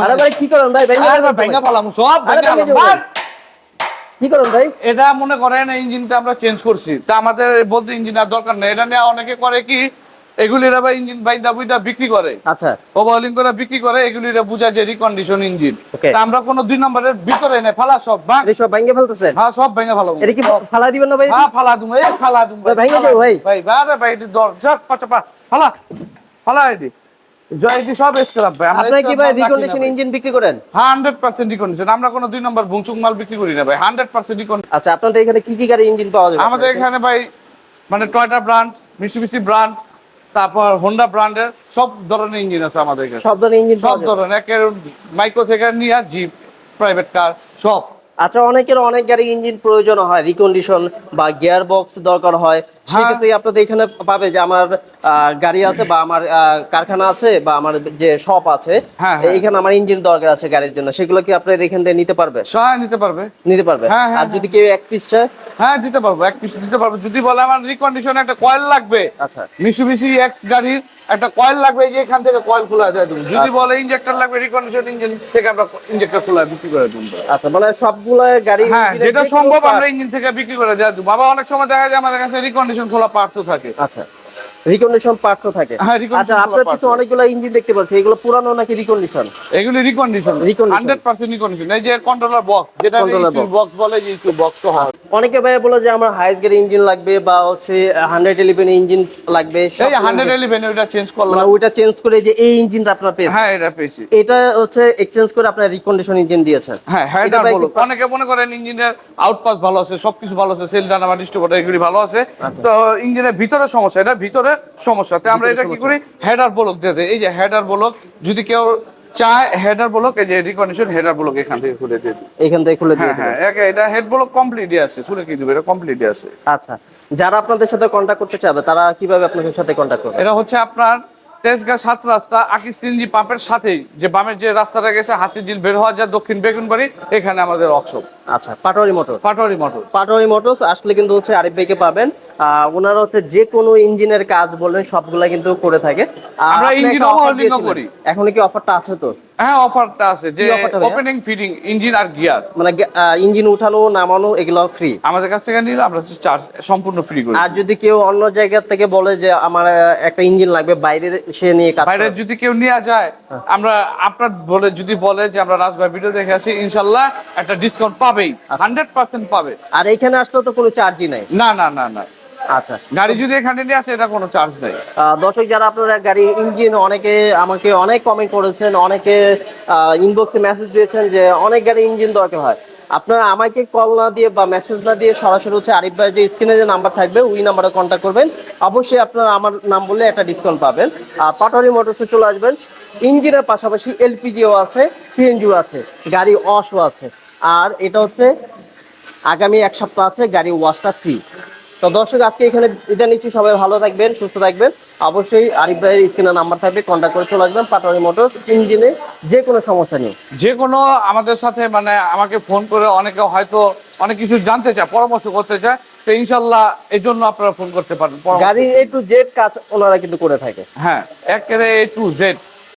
আরে ভাই কি করেন ভাই? ভাঙা ফেলাম সব কি করেন ভাই? এটা মনে করেন ইঞ্জিনটা আমরা চেঞ্জ করছি, তা আমাদের বলতে ইঞ্জিন আর দরকার নেই। এটা নিয়ে অনেকে করে কি, এগুলিরা ভাই ইঞ্জিন বাইন্দা বুইদা বিক্রি করে, আচ্ছা ওভারহলিং করে বিক্রি করে, এগুলিরা বুঝা যে রিকন্ডিশন ইঞ্জিন। তা আমরা কোনো 2 নম্বরের ভিতরে নেই, ফালা সব ভাঙ। এই সব ভাঙে ফেলতেছেন? হ্যাঁ সব ভাঙা ফেলাম। এটা কি ফালা দিবেন না ভাই? হ্যাঁ ফালা দুম, এই ফালা দুম ভাই ভাঙে যাও ভাই। ভাই বারে ভাই এটি দর সব পাচপা ফালা ফালা এটি জয়টি সব স্ক্র্যাপ ভাই। আমরা আপনারা কি ভাই রিকন্ডিশন ইঞ্জিন বিক্রি করেন? 100% রিকন্ডিশন। আমরা কোনো 2 নম্বর ভুংচুক মাল বিক্রি করি না ভাই, 100% রিকন্ডিশন। আচ্ছা আপনাদের এখানে কি কি গাড়ি ইঞ্জিন পাওয়া যাবে? আমাদের এখানে ভাই মানে টয়োটা ব্র্যান্ড, মিৎসুবিশি ব্র্যান্ড, তারপর হোন্ডা ব্র্যান্ডের সব ধরনের ইঞ্জিন আছে আমাদের এখানে। সব ধরনের ইঞ্জিন সব ধরনের, একের মাইক্রো থেকে নিয়ে জিপ, প্রাইভেট কার সব। আচ্ছা অনেকের অনেক গাড়ি ইঞ্জিন প্রয়োজন হয়, রিকন্ডিশন বা গিয়ার বক্স দরকার হয়, সেক্ষেত্রে আপনাদের এখানে পাবে যে আমার গাড়ি আছে বা আমার কারখানা আছে বা আমার যে শপ আছে, এইখানে আমার ইঞ্জিন দরকার আছে গাড়ির জন্য, সেগুলো কি আপনাদের এখান থেকে নিতে পারবে? নিতে পারবে, নিতে পারবে। আর যদি কেউ এক পিস চায়? হ্যাঁ দিতে পারবো, এক পিস দিতে পারবো। যদি বলে আমার রিকন্ডিশন একটা কয়েল লাগবে, আচ্ছা মিৎসুবিশি এক্স গাড়ির একটা কয়েল লাগবে, যে এখান থেকে কয়েল খোলা দেয় দেবো। যদি বলে ইনজেক্টর লাগবে, রিকন্ডিশন ইঞ্জিন থেকে আমরা ইনজেক্টর খোলা বিক্রি করে দেবো। আচ্ছা মানে সবগুলো গাড়ি, হ্যাঁ যেটা সম্ভব আমরা ইঞ্জিন থেকে বিক্রি করে দেওয়া দেবো। বাবা অনেক সময় দেখা যায় আমাদের কাছে রিকন্ডিশন খোলা পার্টসও থাকে। আচ্ছা রিকন্ডিশন পার্টসও থাকে। আচ্ছা আপনার কিছু অনেকগুলো ইঞ্জিন দেখতে পাচ্ছি, এগুলো পুরানো নাকি রিকন্ডিশন? এগুলি রিকন্ডিশন, 100% রিকন্ডিশন। এই যে কন্ট্রোলার বক্স, যেটা ইস্যু বক্স বলে, যে ইস্যু বক্স সহ। অনেকে ভাই বলে যে আমার হাইস্ট গাড়ি ইঞ্জিন লাগবে বা হচ্ছে 111 ইঞ্জিন লাগবে। এই 111 ওটা চেঞ্জ করলাম, মানে ওটা চেঞ্জ করে যে এই ইঞ্জিনটা আপনারা পেয়েছেন? হ্যাঁ এটা পেয়েছি। এটা হচ্ছে এক্সচেঞ্জ করে আপনারা রিকন্ডিশন ইঞ্জিন দিয়েছেন? হ্যাঁ হেডার বলো। অনেকে মনে করেন ইঞ্জিনের আউটপাস ভালো আছে, সবকিছু ভালো আছে, সেল ডানা বা ডিস্ট্রিবিউটর এগুলি ভালো আছে, তো ইঞ্জিনের ভিতরে সমস্যা, এটা ভিতরে সমস্যা। আমরা এটা কি করি, হেডার ব্লক দিয়ে দেই। এই যে হেডার ব্লক, যদি কেউ চায় হেডার ব্লক, এই যে রিকন্ডিশন হেডার ব্লক এখান থেকে খুলে দিয়ে দিই, এখান থেকে খুলে দিয়ে দিই। হ্যাঁ এটা হেড ব্লক কমপ্লিটই আছে, খুলে কি দিবে, এটা কমপ্লিটই আছে। আচ্ছা যারা আপনাদের সাথে কন্টাক্ট করতে চাবে তারা কিভাবে আপনাদের সাথে কন্টাক্ট করবে? এটা হচ্ছে আপনার তেজগাঁ 7 রাস্তা আকি সিএনজি পাম্পের সাথেই, যে বামের যে রাস্তাটা গেছে হাতিঝিল বের হওয়া যায় দক্ষিণ বেগুনবাড়ি, এখানে আমাদের ওয়ার্কশপ। আচ্ছা পাটোয়ারি মোটর, পাটোয়ারি মোটরস আসলে কিন্তু হচ্ছে আরিফ ভাইকে পাবেন। ওনারা হচ্ছে যে কোনো ইঞ্জিনের কাজ বলবেন সবগুলা কিন্তু করে থাকে। আমরা ইঞ্জিন ওভারহলিং করি। এখন কি অফারটা আছে? তো হ্যাঁ অফারটা আছে, যে ওপেনিং ফিটিং ইঞ্জিন আর গিয়ার, মানে ইঞ্জিন উঠানো নামানো এগুলো ফ্রি আমাদের কাছ থেকে নিলে আমরা চার্জ সম্পূর্ণ ফ্রি করি। আর যদি কেউ অন্য জায়গা থেকে বলে যে আমার একটা ইঞ্জিন লাগবে, বাইরে সে নিয়ে কাজ, বাইরে যদি কেউ নিয়ে যায়, আমরা আপনার যদি বলে যে আমরা রাজভাই ভিডিও দেখে আসি, ইনশাআল্লাহ একটা ডিসকাউন্ট পাবেই, 100% পাবে। আর এখানে আসলে তো কোনো চার্জই নাই? না। আচ্ছা গাড়ি যদি এখানে নিয়ে আসে, এটা কোনো চার্জ নাই। দর্শক যারা আপনারা গাড়ি ইঞ্জিন, অনেকে আমাকে অনেক কমেন্ট করেছেন, অনেকে ইনবক্সে মেসেজ দিয়েছেন যে অনেক গাড়ি ইঞ্জিন দরকার হয়, আপনারা আমাকে কল না দিয়ে বা মেসেজ না দিয়ে সরাসরি হচ্ছে আরিফ ভাই যে স্ক্রিনে যে নাম্বার থাকবে ওই নাম্বারে কন্ট্যাক্ট করবেন। অবশ্যই আপনারা আমার নাম বললে একটা ডিসকাউন্ট পাবেন। আর পাটোয়ারি মোটরসে চলে আসবেন। ইঞ্জিনের পাশাপাশি এলপিজিও আছে, সিএনজিও আছে, গাড়ি ওয়াশও আছে। আর এটা হচ্ছে আগামী 1 সপ্তাহ আছে গাড়ি ওয়াশটা ফ্রি। তো দর্শক আজকে এখানে বিদায় নিচ্ছি, সবাই ভালো থাকবেন, সুস্থ থাকবেন। অবশ্যই আরিফ ভাইয়ের স্ক্রিনে নাম্বার থাকবে, কন্ট্যাক্ট করে চলে আসবেন। পাটোয়ারি মোটরস ইঞ্জিনে যে কোনো সমস্যা নেই, যে কোনো আমাদের সাথে মানে আমাকে ফোন করে অনেকে হয়তো অনেক কিছু জানতে চায়, পরামর্শ করতে চায়, তো ইনশাআল্লাহ এই জন্য আপনারা ফোন করতে পারেন। গাড়ির A to Z কাজ ওনারা কিন্তু করে থাকে। হ্যাঁ একেবারে A to Z।